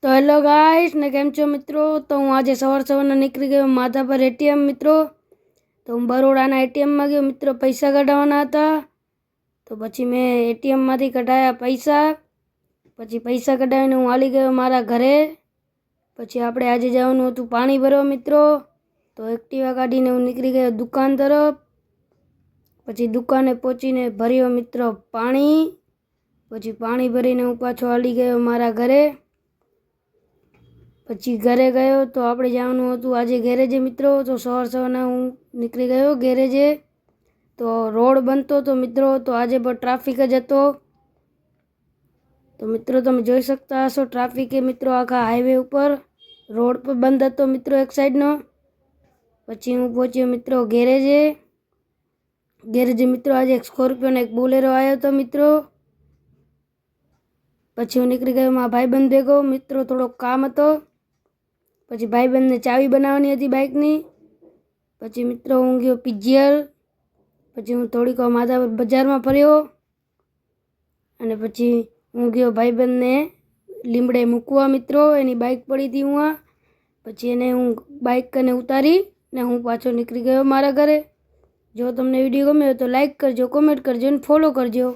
तो hello guys ने केम छो मित्रों। तो हूँ आज सवार निकली गयो माधापर एटीएम मित्रों। तो हूँ बरोड़ा एटीएम में गयो मित्रों, पैसा कढावाना था। तो पछी मैं एटीएम मांथी कढाया पैसा। पछी पैसा कढावीने हूँ हाली गयो मारा घरे। पछी आपणे आज जवानुं हतुं पाणी भरवा मित्रों। तो एक्टिवा काढीने हूँ निकली गयो दुकान तरफ। पछी दुकाने पहोंचीने भर्यो मित्रों पाणी। पछी पाणी भरीने हूँ पाछो हाली गयो मारा घरे। पछी घरे गयो तो आपणे जवानुं हतुं आज गैरेजे मित्रों। तो सवार हूँ निकली गयो गैरेजे। तो रोड बनतो तो मित्रों, तो आज पर ट्राफिक ज हतो। तो मित्रों तमे जोई सकता हशो ट्राफिक है मित्रों आखा हाईवे ऊपर। रोड पर बंद हतो मित्रों एक साइड नो। पछी हूँ पहोंच्यो मित्रों गैरेजे मित्रों आज एक स्कॉर्पियो ने एक बोलेरो आयो तो मित्रों। पछी हूँ निकली गयो मारा भाईबंध भेगो मित्रों, थोड़ो काम हतो। पछी भाईबंध ने चावी बनावनी हती बाइकनी। पछी मित्रों हूँ गयो पीजीआर। पछी हूँ थोड़ीक माधापर बजार में फर्यो अने पछी हूँ गयो भाईबंध ने લીમડે મૂકવા मित्रों। एनी बाइक पड़ी थी हुआ। पछी एने हूँ बाइक कने उतारी ने हूँ पाछो निकली गयो मारा घरे। जो तमने विडियो गम्यो तो लाइक करजो, कमेंट करजो ने फॉलो करजो।